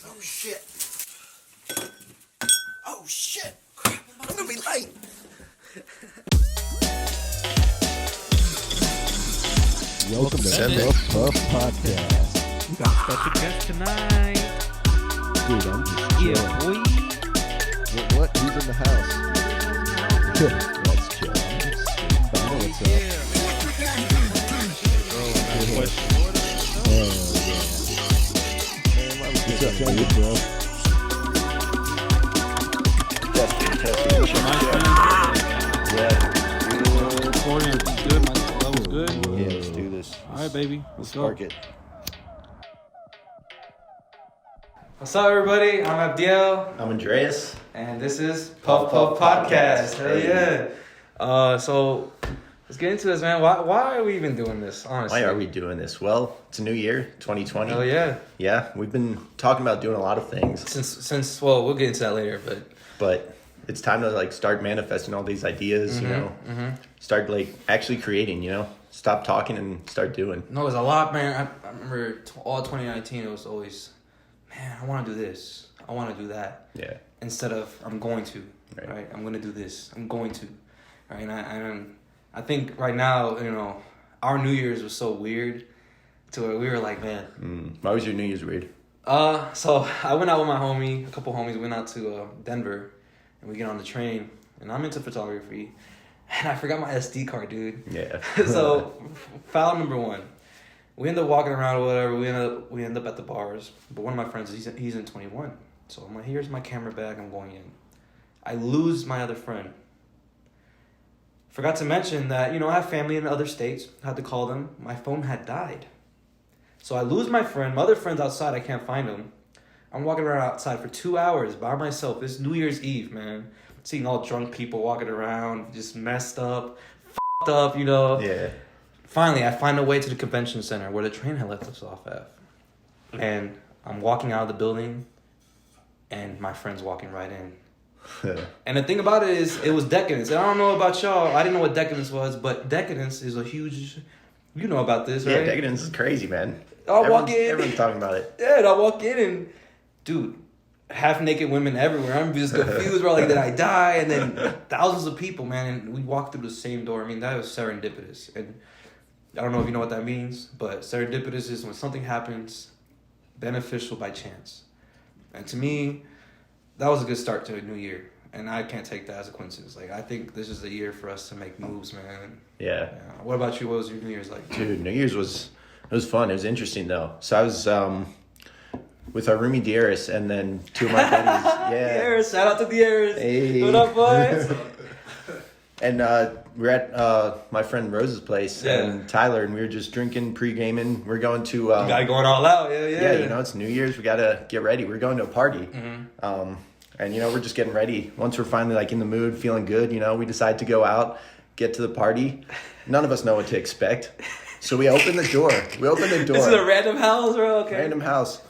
Oh shit. Oh shit. Crap, I'm gonna be late. Welcome to the Puff Podcast. We got a special guest tonight. Dude, I'm just chilling. Yeah, boy. What? Who's in the house? Let's chill. I'm just sitting by. What's up? Hell yeah. What's up, dude, bro? Yeah. Recording, everything's good. My level's good. Yeah, let's do this. All right, baby. Let's go. Spark it. What's up, everybody? I'm Abdiel, I'm Andreas. and this is Puff Podcast. Hell yeah! So let's get into this, man. Why are we even doing this? Honestly, Why are we doing this? Well, it's a new year, 2020. Hell yeah! Yeah, we've been talking about doing a lot of things, Since we'll get into that later, but it's time to like start manifesting all these ideas. Start like actually creating. Stop talking and start doing. no, there's a lot, man. I remember all 2019. It was always, man, I want to do this. I want to do that. Yeah. Instead of I'm going to, Right. right? I'm gonna do this. I'm going to, right? And I think right now, our New Year's was so weird, to where we were like, man. Why was your New Year's weird? So I went out with my homie, a couple homies. We went out to Denver, and we get on the train, and I'm into photography, and I forgot my SD card, dude. Yeah. So foul number one. We end up walking around or whatever. We end up at the bars. But one of my friends, he's in 21. So I'm like, here's my camera bag. I'm going in. I lose my other friend. Forgot to mention that, I have family in other states. Had to call them. My phone had died. So I lose my friend. My other friend's outside. I can't find him. I'm walking around outside for 2 hours by myself. It's New Year's Eve, man. Seeing all drunk people walking around, just messed up, f***ed up, Yeah. Finally, I find a way to the convention center where the train had left us off at. And I'm walking out of the building, and my friend's walking right in. And the thing about it is, it was decadence. And I don't know about y'all. I didn't know what decadence was, but decadence is a huge... You know about this, right? Yeah, decadence is crazy, man. Walk in. Everyone's talking about it. Yeah, and I walk in and... Dude, half-naked women everywhere. I'm just confused, bro. Like, did I die? And then thousands of people, man. And we walked through the same door. I mean, that was serendipitous. And I don't know if you know what that means, but serendipitous is when something happens beneficial by chance. And to me, that was a good start to a new year. And I can't take that as a coincidence. Like, I think this is the year for us to make moves, man. Yeah. What about you? What was your New Year's like? Dude, New Year's was fun. It was interesting though. So I was with our roomie Andreas and then two of my buddies. Yeah. Dieris, shout out to Dieris. Hey. What up, boys? And we're at my friend Rose's place and Tyler, and we were just drinking, pre-gaming. We're going to... You got it going all out, yeah. Yeah, it's New Year's. We got to get ready. We're going to a party. And, we're just getting ready. Once we're finally, like, in the mood, feeling good, we decide to go out, get to the party. None of us know what to expect. So we open the door. This is a random house, bro? Okay. Random house.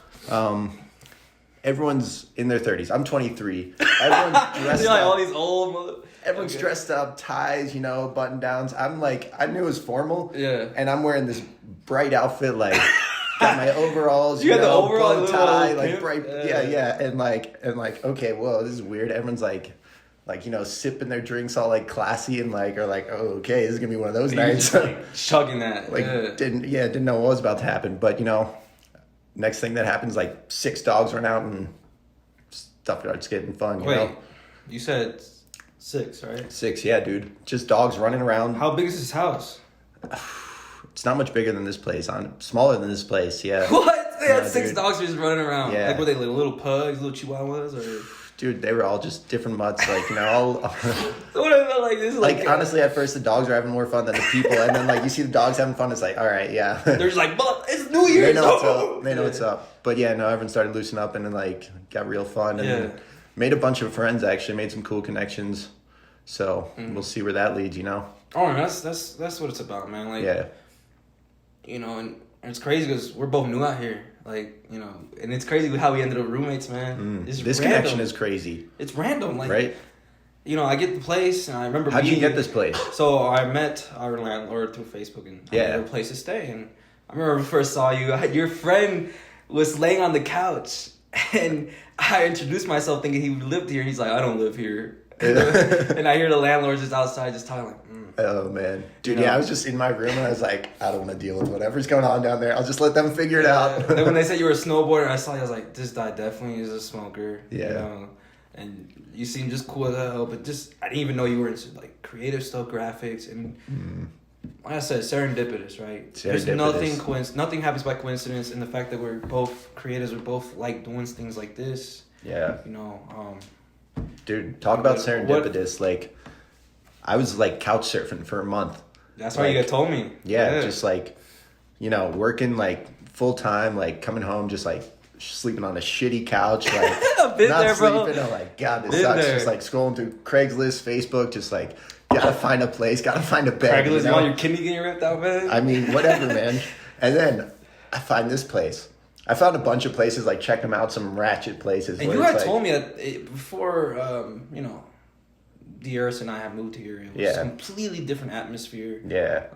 Everyone's in their 30s. I'm 23. Everyone's dressed like up. all these old... Everyone's dressed up, ties, button downs. I'm like, I knew it was formal. Yeah. And I'm wearing this bright outfit, like, got my overalls, You got the overall, bow little tie, like pimp? bright, yeah. And like, okay, whoa, this is weird. Everyone's like, sipping their drinks all like classy and like, are like, oh, okay, this is gonna be one of those nights. Chugging that. Didn't know what was about to happen. But next thing that happens, like 6 dogs run out and stuff starts getting fun. Wait, you said 6, right? 6, yeah, dude. Just dogs running around. How big is this house? It's not much bigger than this place. Smaller than this place, yeah. What? They had 6 dude. dogs just running around. Yeah. Like, were they little pugs, little chihuahuas, or? Dude, they were all just different mutts, like, all... So what I felt like this is like, honestly, at first, the dogs were having more fun than the people, and then, like, you see the dogs having fun, it's like, all right, yeah. They're just like, but it's New Year's. They know what's up. They know what's up. But, yeah, no, everyone started loosening up, and then, like, got real fun, and then made a bunch of friends, actually, made some cool connections. So, we'll see where that leads, Oh, that's what it's about, man. Like, yeah. And it's crazy because we're both new out here. Like, and it's crazy how we ended up roommates, man. It's this random. connection is crazy. It's random, like, right? I get the place, and I remember. How'd you get this place? So I met our landlord through Facebook, and I had a place to stay. And I remember when I first saw you, your friend was laying on the couch, And I introduced myself thinking he lived here, and he's like, I don't live here. And I hear the landlord just outside just talking like, Oh man, dude. You know? Yeah, I was just in my room and I was like, I don't want to deal with whatever's going on down there. I'll just let them figure it out. Then when they said you were a snowboarder, I saw you. I was like, this guy definitely is a smoker. Yeah. You know? And you seem just cool as hell, but just I didn't even know you were into like creative stuff, graphics, and like I said, serendipitous, right? There's nothing happens by coincidence, and the fact that we're both creatives, we're both like doing things like this. Yeah. You know, Dude, talk about serendipitous. Like, I was like couch surfing for a month. That's why you told me. Yeah, just like, you know, working like full time, like coming home, just like sleeping on a shitty couch, like I've been not there, bro. sleeping. I'm like, God, this Been sucks. there. Just like scrolling through Craigslist, Facebook, just like gotta find a place, gotta find a bed. Craigslist, you you want know? your kidney getting ripped out, man? I mean, whatever, man. And then I find this place. I found a bunch of places, like check them out, some ratchet places. And where you it's had like, told me that before, you know, Andreas and I had moved here. It was a completely different atmosphere. Yeah.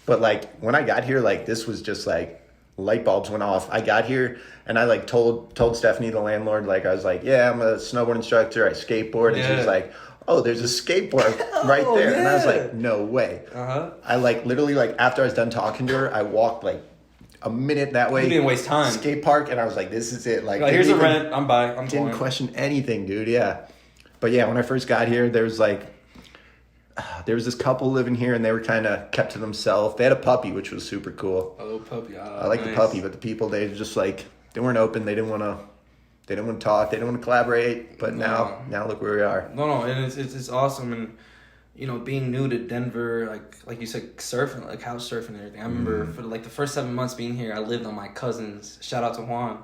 But like when I got here, like this was just like light bulbs went off. I got here and I like told Stephanie, the landlord, like I was like, yeah, I'm a snowboard instructor. I skateboard. And she was like, oh, there's a skateboard right there. And I was like, no way. I like literally like after I was done talking to her, I walked like a minute that way. You didn't waste time. Skate park. And I was like, this is it. Like here's a rent. I'm by. I'm didn't going. question anything, dude. Yeah. But yeah, when I first got here, there was this couple living here, and they were kind of kept to themselves. They had a puppy, which was super cool. A little puppy. I like the puppy, but the people, they just like they weren't open. They didn't want to talk. They didn't want to collaborate. But now look where we are. No, and it's awesome, and you know, being new to Denver, like you said, surfing, like couch surfing and everything. I remember for like the first 7 months being here, I lived on my cousin's. Shout out to Juan.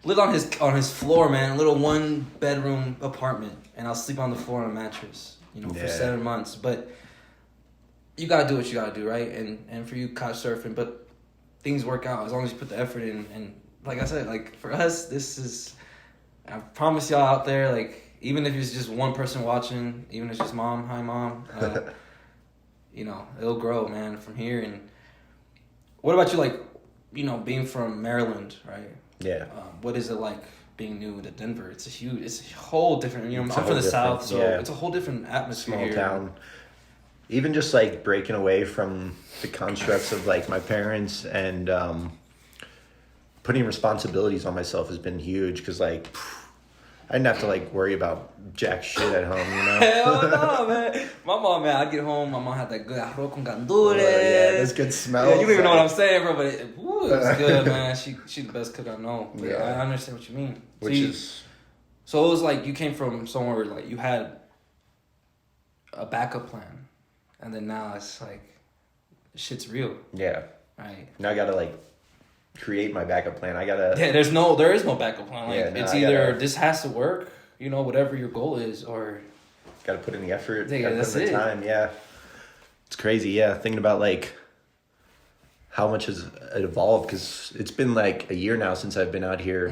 Lived on his floor, man, a little 1-bedroom apartment, and I'll sleep on the floor on a mattress, you know, for 7 months. But you gotta do what you gotta do, right? And for you, couch surfing, but things work out as long as you put the effort in. And like I said, like for us, this is, I promise y'all out there, like even if it's just one person watching, even if it's just mom, hi mom, you know, it'll grow, man, from here. And what about you, like, you know, being from Maryland, right? Yeah. What is it like being new to Denver? It's a whole different, you know, I'm from the South, so it's a whole different atmosphere. Small here. town. Even just like breaking away from the constructs of like my parents and putting responsibilities on myself has been huge because like I didn't have to like worry about jack shit at home, you know? Hell no, man. My mom, man, I get home, my mom had that good arroz con gandules. Yeah, those good smells. Yeah, you don't even know what I'm saying, bro, but it was good, man. She the best cook I know. But I understand what you mean. So it was like you came from somewhere where like you had a backup plan, and then now it's like shit's real. Yeah. Right. Now I gotta like create my backup plan. there is no backup plan. Like it's either this has to work, you know, whatever your goal is, or gotta put in the effort. Yeah, gotta that's put in the time. Yeah, it's crazy. Yeah, thinking about like how much has it evolved because it's been like a year now since I've been out here,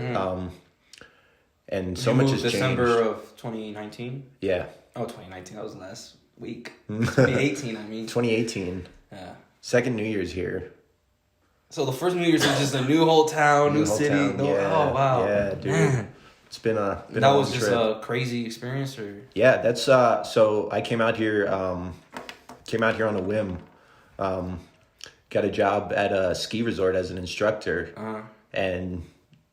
and so much has December changed. of 2019. Yeah. Oh, 2019. That was last week. 2018. I mean. 2018. Yeah. Second New Year's here. So the first New Year's was just a new whole town, new city. Oh wow. Yeah, dude. Man. It's been a that was just trip. A crazy experience, or yeah. That's so I came out here on a whim. Got a job at a ski resort as an instructor, and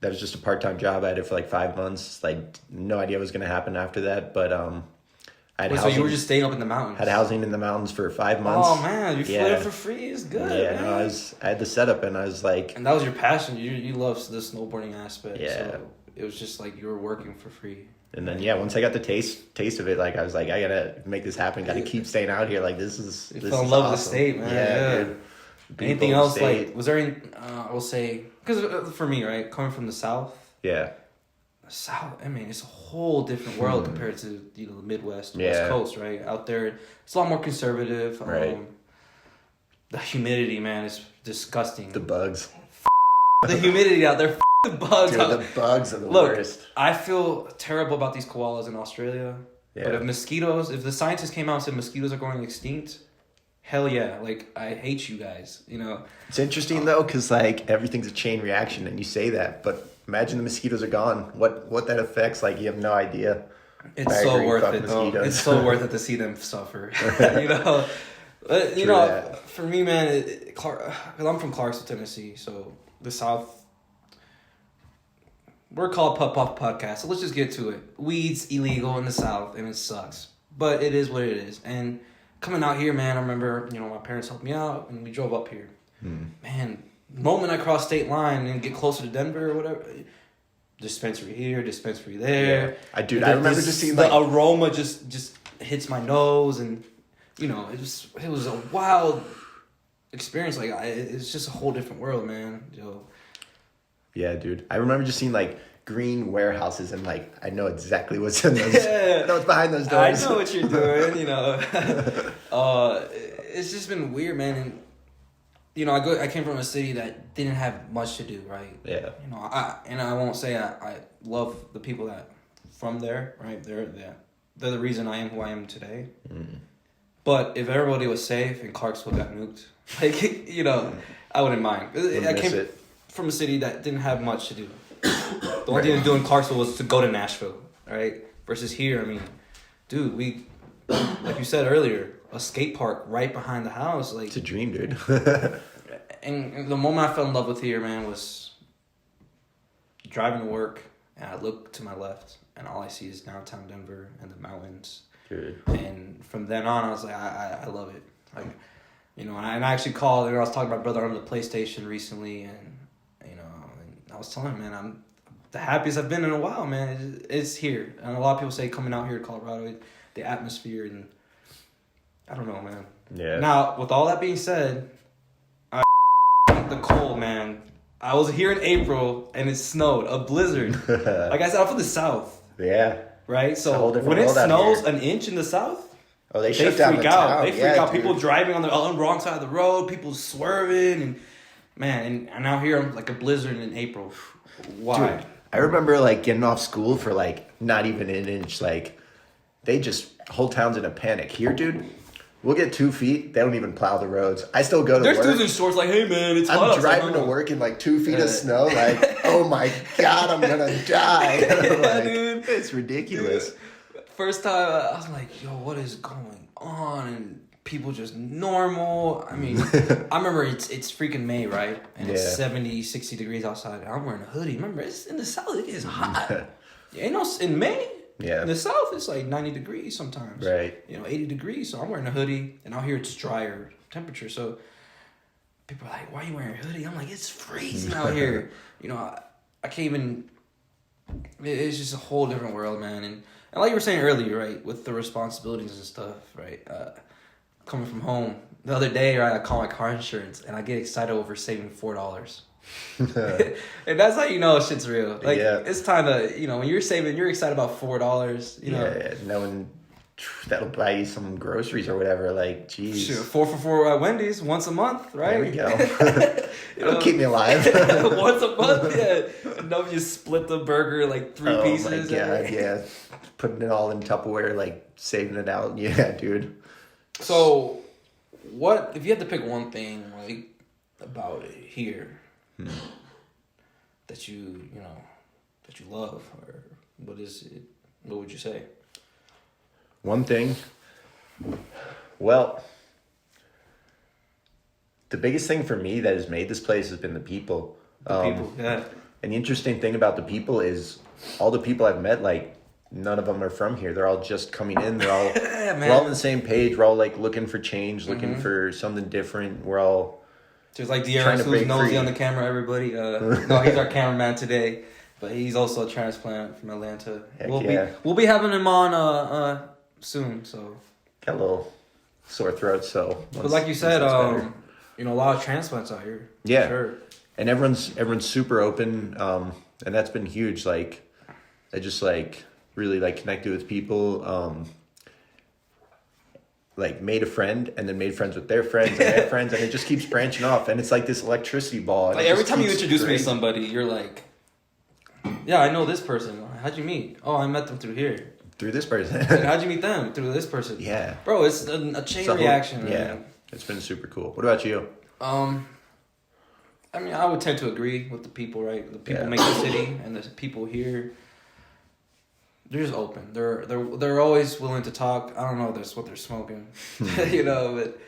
that was just a part-time job. I had it for like 5 months. Like no idea what was gonna happen after that, but I had housing, so you were just staying up in the mountains. Had housing in the mountains for 5 months. Oh man, you flew for free. It's good. Yeah, man. no, I had the setup, and I was like, and that was your passion. You love the snowboarding aspect. Yeah. So it was just like you were working for free. And then once I got the taste of it, like I was like, I gotta make this happen. Got to keep staying out here. Like this is. You fell in love with the state, man. Yeah. Dude. Anything else state. Like? Was there any? I will say because for me, right, coming from the South. Yeah. South, I mean, it's a whole different world compared to the Midwest, West Coast, right? Out there, it's a lot more conservative. Right. The humidity, man, is disgusting. The bugs. The humidity out there, the bugs. Dude, the bugs are the worst. I feel terrible about these koalas in Australia. Yeah. But if the scientists came out and said mosquitoes are going extinct, hell yeah. Like, I hate you guys, you know? It's interesting, though, because, like, everything's a chain reaction, and you say that, but imagine the mosquitoes are gone. What that affects, like, you have no idea. It's I so agree, worth fuck it, though. mosquitoes. It's so worth it to see them suffer. you know, True that. for me, man, because I'm from Clarksville, Tennessee, so the South. We're called Pup Puff Podcast, so let's just get to it. Weed's illegal in the South, and it sucks, but it is what it is. And coming out here, man, I remember, my parents helped me out, and we drove up here. Man, the moment I cross state line and get closer to Denver or whatever, dispensary here, dispensary there. Yeah. I remember just seeing the aroma just hits my nose, and it was a wild experience. Like it's just a whole different world, man. Yeah, dude. I remember just seeing like green warehouses and like I know exactly what's in those. Yeah. I know what's behind those doors. I know what you're doing. It's just been weird, man. And I came from a city that didn't have much to do, right? Yeah. I won't say I love the people that from there, right? They're the reason I am who I am today. But if everybody was safe and Clarksville got nuked, I wouldn't mind. I came from a city that didn't have much to do. The only thing to do in Clarksville was to go to Nashville, right? Versus here, I mean, dude, we, like you said earlier, a skate park right behind the house. Like, it's a dream, dude. and the moment I fell in love with here, man, was driving to work, and I look to my left, and all I see is downtown Denver and the mountains. Dude. And from then on, I was like, I love it. Like, and I actually called, and I was talking to my brother on the PlayStation recently, and I was telling him, man, I'm the happiest I've been in a while, man. It's here. And a lot of people say coming out here to Colorado, the atmosphere, and I don't know, man. Yeah. Now, with all that being said, the cold, man. I was here in April, and it snowed, a blizzard. Like I said, I'm from the South. Yeah. Right? It's a whole So different when it world out snows here. an inch in the South, Oh, they they shut down freak the out. town. They freak Yeah, out. dude. People driving on the wrong side of the road, people swerving, and man, and now here I'm like a blizzard in April. Why? Dude, I remember like getting off school for like not even an inch. Like whole town's in a panic. Here, dude, we'll get 2 feet. They don't even plow the roads. I still go to There's work. dudes in stores like, hey man, it's hot. I'm driving to work in like 2 feet of snow. Like, oh my God, I'm going to die. Like, dude. It's ridiculous. First time, I was like, yo, what is going on? And people just normal. I mean, I remember it's freaking May, right? And it's 70, 60 degrees outside. And I'm wearing a hoodie. Remember, it's in the South, it gets hot. In May, Yeah. in the South, it's like 90 degrees sometimes. Right. 80 degrees. So I'm wearing a hoodie. And out here, it's drier temperature. So people are like, why are you wearing a hoodie? I'm like, it's freezing out here. I can't even... It's just a whole different world, man. And like you were saying earlier, right, with the responsibilities and stuff, right, coming from home. The other day, right, I call my car insurance, and I get excited over saving $4. And that's how you know shit's real. Like, it's time to, when you're saving, you're excited about $4, Yeah, knowing that'll buy you some groceries or whatever. Like, geez. Sure, 4 for 4 at Wendy's once a month, right? There we go. It'll keep me alive. Once a month, yeah. You split the burger like 3 pieces. Oh my God, yeah. Putting it all in Tupperware, like saving it out. Yeah, dude. So, what if you had to pick one thing like about it here that you love, or what is it? What would you say? One thing. Well, the biggest thing for me that has made this place has been the people. People, yeah. And the interesting thing about the people is all the people I've met, like, none of them are from here. They're all just coming in. They're all we're all on the same page. We're all like looking for change, looking for something different. We're all just like Andreas, who's nosy on the camera. Everybody, no, he's our cameraman today, but he's also a transplant from Atlanta. We'll be having him on soon. So got a little sore throat. So, but like you said, a lot of transplants out here. Yeah, sure. And everyone's super open, and that's been huge. Like, I just like really like connected with people, like made a friend and then made friends with their friends and their friends, and it just keeps branching off, and it's like this electricity ball. Like every time you introduce me to somebody, you're like, yeah, I know this person. How'd you meet? Oh, I met them through here. Through this person. How'd you meet them? Through this person. Yeah. Bro, it's a chain reaction. Yeah. It's been super cool. What about you? I mean, I would tend to agree with the people, right? The people make the city, and the people here, they're just open. They're always willing to talk. I don't know that's what they're smoking, you know, but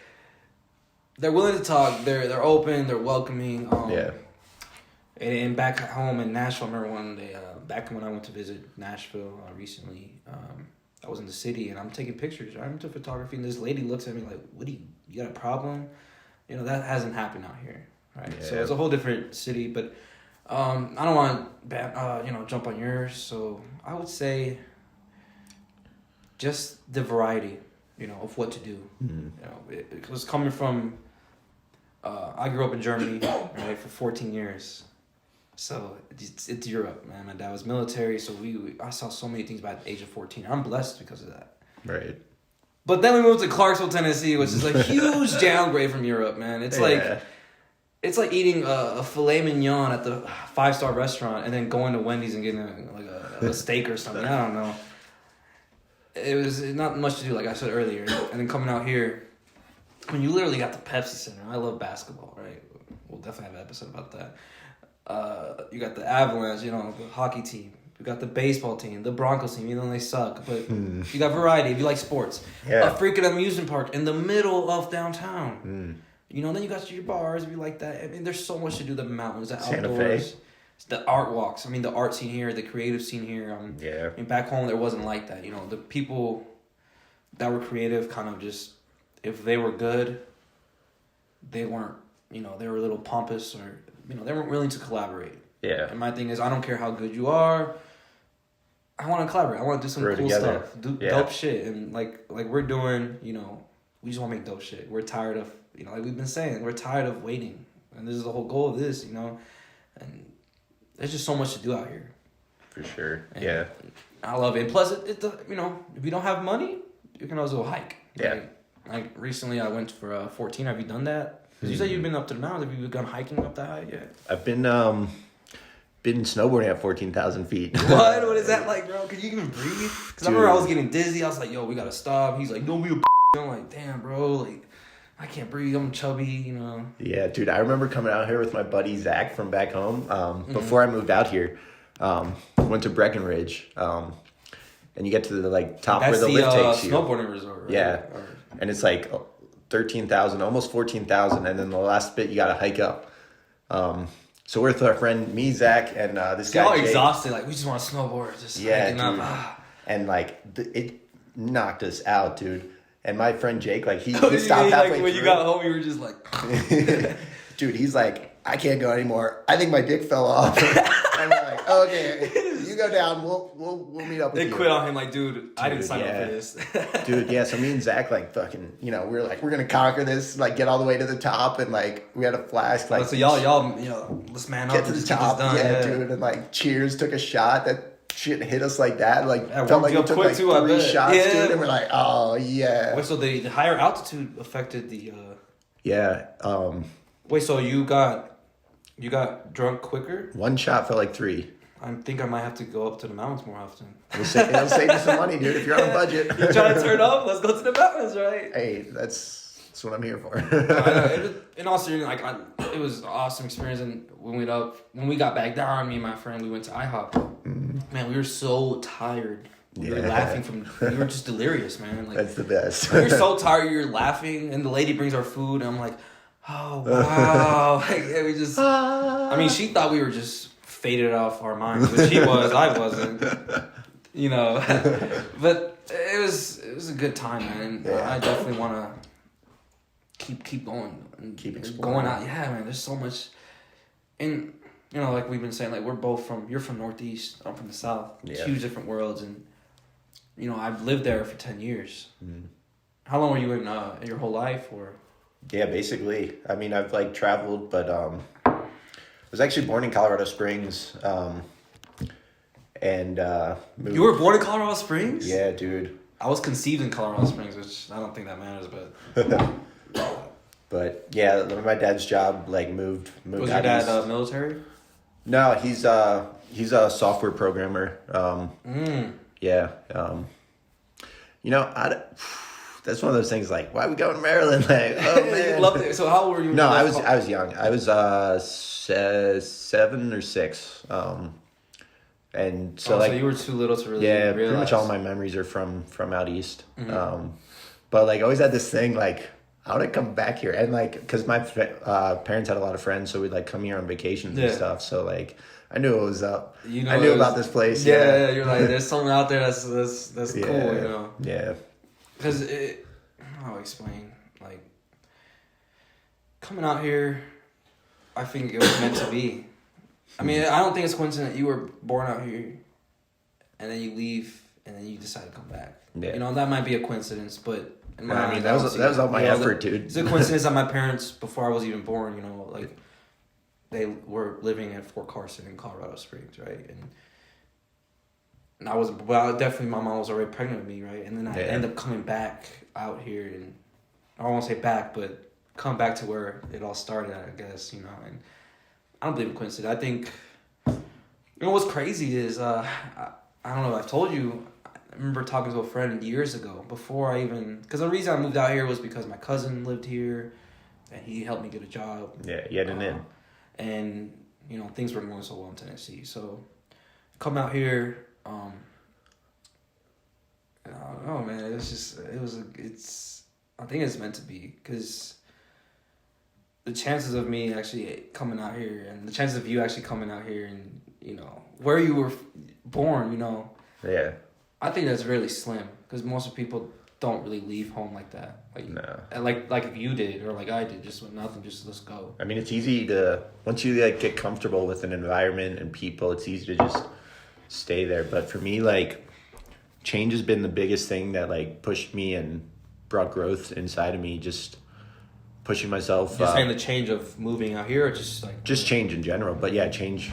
they're willing to talk. They're open. They're welcoming. And back home in Nashville, I remember one day, back when I went to visit Nashville recently, I was in the city and I'm taking pictures. I'm into photography, and this lady looks at me like, "What do you got a problem?" You know, that hasn't happened out here, right? Yeah. So it's a whole different city, but I don't want to, jump on yours. So I would say just the variety, of what to do. Mm-hmm. It was coming from. I grew up in Germany, right, for 14 years. So it's Europe, man. My dad was military, so I saw so many things by the age of 14. I'm blessed because of that. Right. But then we moved to Clarksville, Tennessee, which is a huge downgrade from Europe, man. It's like eating a filet mignon at the 5-star restaurant and then going to Wendy's and getting a steak or something. I don't know. It was not much to do, like I said earlier. And then coming out here, I mean, you literally got the Pepsi Center. I love basketball, right? We'll definitely have an episode about that. You got the Avalanche, the hockey team. You got the baseball team, the Broncos team, even though they suck. But you got variety if you like sports. Yeah. A freaking amusement park in the middle of downtown. Then you got your bars if you like that. I mean, there's so much to do. The mountains, the outdoors, the art walks. I mean, the art scene here, the creative scene here. I mean, back home, there wasn't like that. The people that were creative kind of just, if they were good, they weren't, they were a little pompous or... they weren't willing to collaborate. Yeah. And my thing is, I don't care how good you are. I want to collaborate. I want to do some cool stuff. Do dope shit. And like we're doing, we just want to make dope shit. We're tired of, like we've been saying, we're tired of waiting. And this is the whole goal of this, and there's just so much to do out here. For sure. And yeah. I love it. And plus, if you don't have money, you can also hike. Yeah. Like recently I went for 14. Have you done that? Because you said you've been up to the mountains. Have you gone hiking up that high yet? I've been snowboarding at 14,000 feet. What? What is that like, bro? Can you even breathe? Because I remember I was getting dizzy. I was like, yo, we got to stop. He's like, don't be a I'm like, damn, bro. Like, I can't breathe. I'm chubby, Yeah, dude. I remember coming out here with my buddy Zach from back home. Before I moved out here, went to Breckenridge. And you get to the top where the lift takes you. Snowboarding resort, right? Yeah. And it's like 13,000, almost 14,000, and then the last bit you got to hike up. So we're with our friend, me, Zach, and this guy. Y'all exhausted, like we just want to snowboard, just hiking up. And it knocked us out, dude. And my friend Jake, he stopped halfway through. When you got home, you were just like, dude. He's like, I can't go anymore. I think my dick fell off. And we're like, okay, you go down. We'll meet up with you. They quit on him, like, dude, I didn't sign up for this. Dude, yeah. So me and Zach, fucking, we're like, we're gonna conquer this, get all the way to the top, and we had a flash, so y'all, let's man up. Get to the top, yeah, dude, and cheers, took a shot. That shit hit us like that, felt like we took 3 shots, dude, and we're like, oh yeah. Wait, so the higher altitude affected the. Yeah. Wait, so you got drunk quicker? 1 shot felt like 3. I think I might have to go up to the mountains more often. It'll save you some money, dude, if you're on a budget. You trying to turn up? Let's go to the mountains, right? Hey, that's what I'm here for. In all seriousness, it was an awesome experience. And when we got back down, me and my friend, we went to IHOP. Mm-hmm. Man, we were so tired. We were laughing we were just delirious, man. That's the best. We were so tired, you're laughing, and the lady brings our food, and I'm like, oh, wow. We just, I mean, she thought we were just faded off our minds, but she was, I wasn't, but it was a good time, man. And I definitely want to keep going and keep exploring. Going out. Yeah, man, there's so much. And, like we've been saying, we're both you're from Northeast, I'm from the South. Yeah. Huge different worlds. And, I've lived there for 10 years. Mm. How long were you in your whole life, or? Yeah, basically. I mean, I've traveled, but I was actually born in Colorado Springs, and moved. You were born in Colorado Springs? Yeah, dude. I was conceived in Colorado Springs, which I don't think that matters, but. But yeah, my dad's job moved. Was your dad military? No, he's a software programmer. Yeah. that's one of those things like, why are we going to Maryland? Like, oh man. You loved it. So how old were you? No, I was young. I was 7 or 6. And so so you were too little to really yeah, realize. pretty much all my memories are from out east. Mm-hmm. But like I always had this thing like I want to come back here, and like because my parents had a lot of friends, so we'd like come here on vacations and stuff. So like I knew it was up. You know, I knew about this place. Yeah, you're like, there's something out there that's yeah, cool, you know. Yeah. Because I'll explain. Like coming out here, I think it was meant to be. I mean, I don't think it's coincident you were born out here, and then you leave, and then you decide to come back. Yeah. You know, that might be a coincidence, but in my I mean, eyes, that was all my effort, dude. It's a coincidence that my parents, before I was even born, you know, like they were living at Fort Carson in Colorado Springs, right? And I was, well, definitely my mom was already pregnant with me, right? And then I ended up coming back out here, and I won't say back, but come back to where it all started, I guess, you know. And I don't believe in coincidence. I think, you know, what's crazy is, I don't know if I've told you, I remember talking to a friend years ago, before I even, because the reason I moved out here was because my cousin lived here, and he helped me get a job. Yeah, you had an in. And, you know, things weren't going so well in Tennessee. So, come out here, I don't know, man. I think it's meant to be, because the chances of me actually coming out here, and the chances of you actually coming out here, and, you know, where you were born, you know. Yeah. I think that's really slim, because most of people don't really leave home like that. Like, no. Like if you did, or like I did, just with nothing, just let's go. I mean, it's easy to, once you like get comfortable with an environment and people, it's easy to just stay there. But for me, like, change has been the biggest thing that like pushed me and brought growth inside of me. Just pushing myself. Just saying the change of moving out here, or just like just change in general. But yeah, change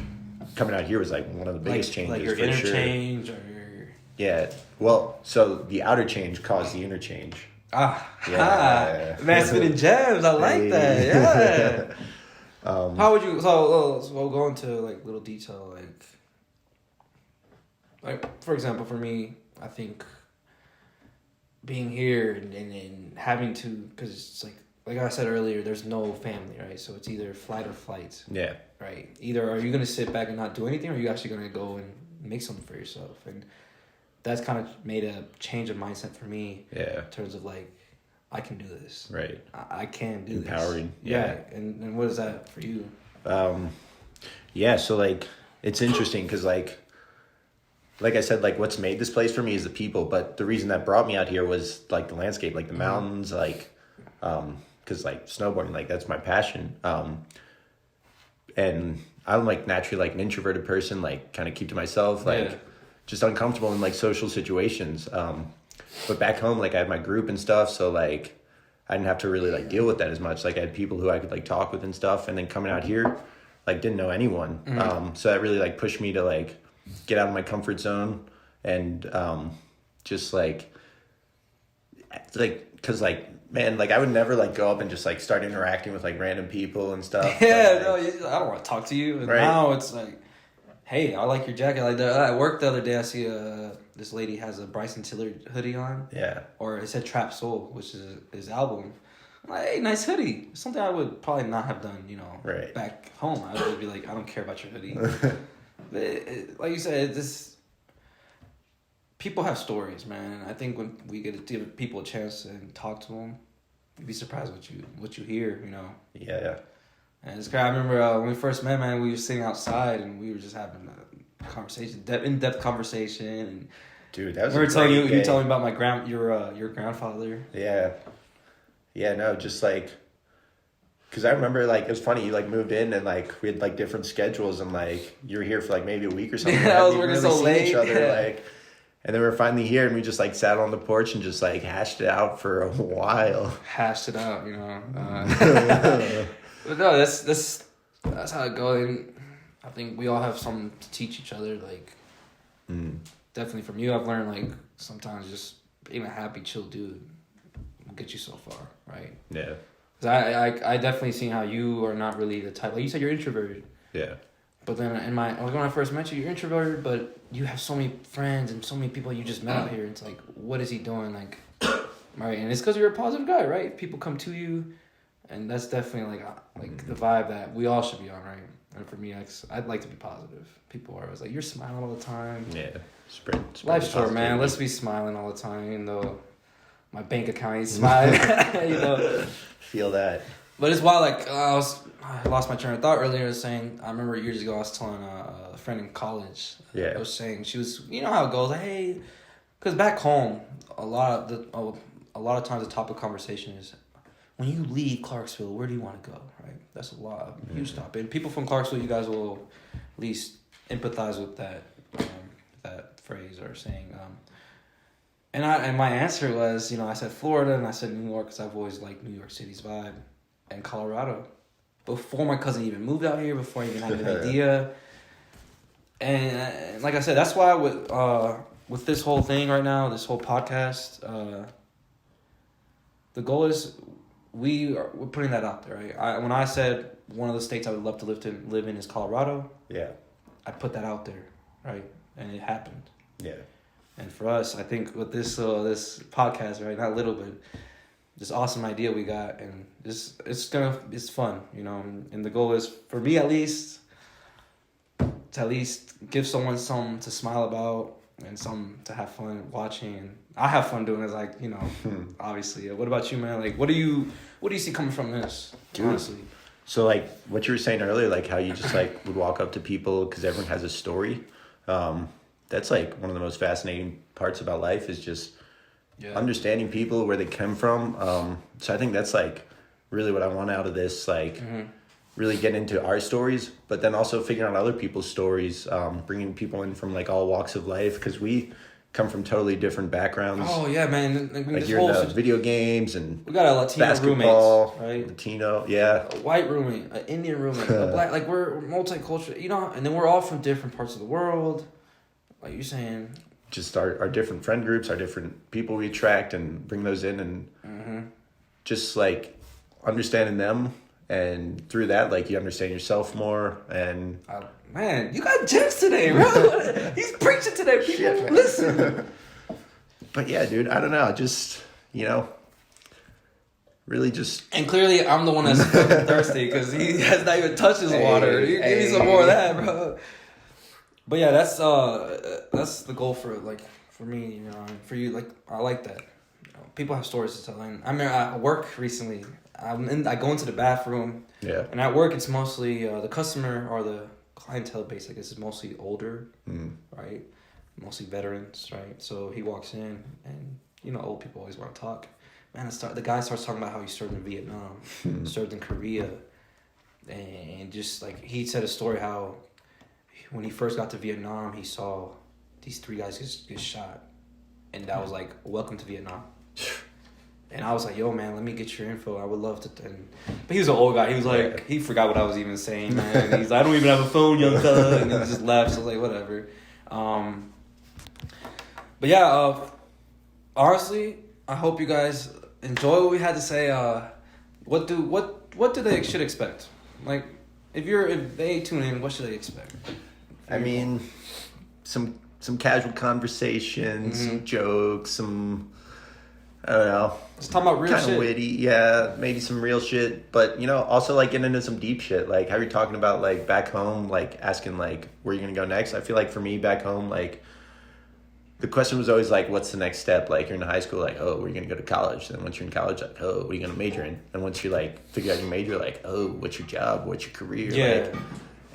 coming out here was like one of the biggest changes. Like your for interchange, sure. or Yeah. Well, so the outer change caused the interchange. Yeah. Man, spinning gems. I like that. Yeah. How would you? So we'll go into like little detail, like for example, for me, I think being here and having to, because it's like I said earlier, there's no family, right? So it's either flight or flight. Yeah. Right. Either are you gonna sit back and not do anything, or are you actually gonna go and make something for yourself? And that's kind of made a change of mindset for me. Yeah. In terms of like, I can do this. Right. I can do this. Empowering. Yeah. And what is that for you? Yeah. So like, it's interesting because like I said, like what's made this place for me is the people, but the reason that brought me out here was like the landscape, like the mountains, like, cause like snowboarding, like that's my passion. And I'm like naturally like an introverted person, like kind of keep to myself, like just uncomfortable in like social situations. But back home, like I had my group and stuff. So like, I didn't have to really like deal with that as much. Like I had people who I could like talk with and stuff. And then coming out here, like didn't know anyone. So that really like pushed me to like get out of my comfort zone and just like, cause like, man, like I would never like go up and just like start interacting with like random people and stuff. Yeah, but, like, no, I don't want to talk to you. And right? Now it's like, hey, I like your jacket. Like at work the other day, I see this lady has a Bryson Tiller hoodie on. Yeah. Or it said Trap Soul, which is his album. I'm like, hey, nice hoodie. Something I would probably not have done, you know, right. back home. I would be like, I don't care about your hoodie. But like you said, people have stories, man. I think when we get to give people a chance and talk to them, you'd be surprised what you hear, you know. Yeah. And it's great. I remember when we first met, man, we were sitting outside and we were just having a conversation, in-depth conversation. And dude, that was. We were telling you told me about your grandfather. Yeah. Yeah. No, just like. Because I remember, like, it was funny, you, like, moved in and, like, we had, like, different schedules and, like, you were here for, like, maybe a week or something. Yeah, I was working really so late. Each other, like, and then we were finally here and we just, like, sat on the porch and just, like, hashed it out for a while. Hashed it out, you know. But no, that's how it goes. And I think we all have something to teach each other. Like, definitely from you, I've learned, like, sometimes just being a happy, chill dude will get you so far, right? Yeah. Cause I definitely seen how you are not really the type, like you said, you're introverted. Yeah. But then when I first met you, you're introverted, but you have so many friends and so many people you just met out here. It's like, what is he doing? Like, Right, and it's because you're a positive guy, right? People come to you, and that's definitely like the vibe that we all should be on, right? And for me, I'd like to be positive. People are always like, "You're smiling all the time." Yeah, spread Life's short, man. positivity. Let's be smiling all the time, even though my bank account ain't smiling. You know. Feel that. But it's wild. Like I lost my train of thought earlier. Saying I remember years ago I was telling a friend in college. Yeah. I was saying she was, you know how it goes. Like, hey, because back home, a lot of times the topic of conversation is, when you leave Clarksville, where do you want to go? Right. That's a huge topic. And people from Clarksville, you guys will at least empathize with that phrase or saying. And my answer was, I said Florida and I said New York because I've always liked New York City's vibe, and Colorado. Before my cousin even moved out here, before I even had an idea. And like I said, that's why with this whole thing right now, this whole podcast, the goal is we're putting that out there, right? When I said one of the states I would love to live in is Colorado, Yeah. I put that out there, right? And it happened. Yeah. And for us, I think with this podcast, right, not little, but this awesome idea we got, and it's fun, and the goal is, for me at least, to at least give someone something to smile about and something to have fun watching. And I have fun doing it, obviously. What about you, man? Like, what do you see coming from this, honestly? So, like, what you were saying earlier, like, how you just, like, would walk up to people because everyone has a story. That's, like, one of the most fascinating parts about life is just understanding people, where they come from. So I think that's, like, really what I want out of this, like, really get into our stories, but then also figuring out other people's stories, bringing people in from, like, all walks of life, because we come from totally different backgrounds. Oh, yeah, man. Like, you're into video games and we got a Latino basketball, roommate, right? Latino, yeah. A white roommate, an Indian roommate, a black, like, we're multicultural, and then we're all from different parts of the world. Like you're saying, just our different friend groups, our different people we attract, and bring those in, and just, like, understanding them, and through that, like, you understand yourself more. And man, you got gems today, bro. He's preaching today. People, shit, listen. But yeah, dude, I don't know, just really just. And clearly, I'm the one that's fucking thirsty because he has not even touched his water. You give me some more of that, bro. But yeah, that's the goal for me, and for you. Like, I like that. People have stories to tell. And I mean, at work recently, I go into the bathroom. Yeah. And at work, it's mostly the customer or the clientele base. I guess is mostly older, right? Mostly veterans, right? So he walks in, and old people always want to talk. Man, the guy starts talking about how he served in Vietnam, served in Korea, and just like he said a story how when he first got to Vietnam, he saw these 3 guys get shot, and that was like, welcome to Vietnam. And I was like, yo, man, let me get your info. I would love to. But he was an old guy. He was like, he forgot what I was even saying, man. He's like, I don't even have a phone, young fella. And then he just left. So I was like, whatever. But yeah, honestly, I hope you guys enjoy what we had to say. What do they should expect? Like, if they tune in, what should they expect? I mean, some casual conversations, some jokes, some, I don't know. Just talking about real shit. Kind of witty, yeah, maybe some real shit. But, also, like, getting into some deep shit. Like, how you're talking about, like, back home, like, asking, like, where you're going to go next. I feel like for me, back home, like, the question was always, like, what's the next step? Like, you're in high school, like, oh, where are you going to go to college? Then once you're in college, like, oh, what are you going to major in? And once you, like, figure out your major, like, oh, what's your job? What's your career? Yeah. Like,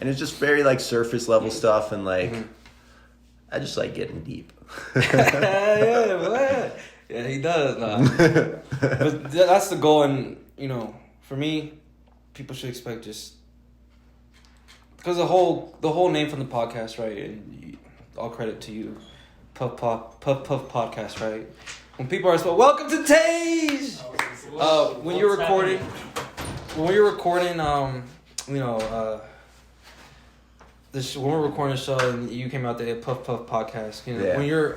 and it's just very, like, surface level stuff. And, like, I just like getting deep. Yeah, man. Yeah, he does. But that's the goal, and for me, people should expect just because the whole name from the podcast, right? And all credit to you, Puff Podcast, right? When people are saying, "Welcome to Tage," when you're recording, when we're recording the show and you came out there, Puff Podcast. When you're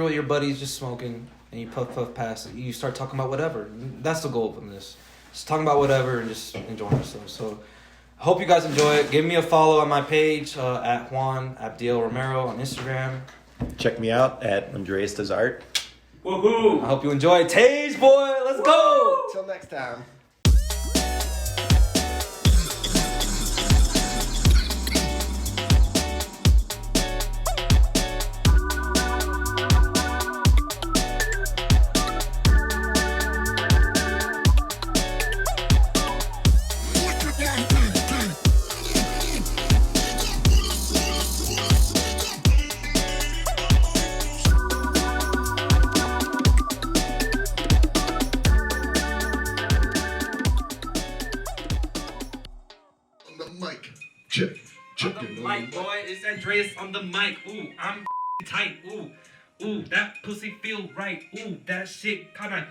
with your buddies just smoking and you puff past, you start talking about whatever. That's the goal from this. Just talking about whatever and just enjoying ourselves. So I hope you guys enjoy it. Give me a follow on my page at Andreas Abdiel Romero on Instagram. Check me out at Andreas Does Art. Woohoo! I hope you enjoy. Tage boy, let's go! Till next time. Check. On the mic, boy. It's Andreas on the mic. Ooh, I'm tight. Ooh, that pussy feel right. Ooh, that shit kinda.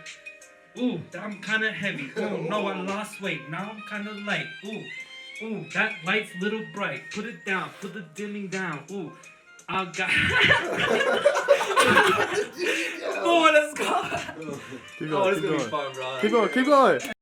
Ooh, I'm kinda heavy. Ooh, no, I lost weight. Now I'm kinda light. Ooh, that light's little bright. Put it down. Put the dimming down. Ooh, I got. Oh, let's go. Keep going, keep going. Keep going, keep going.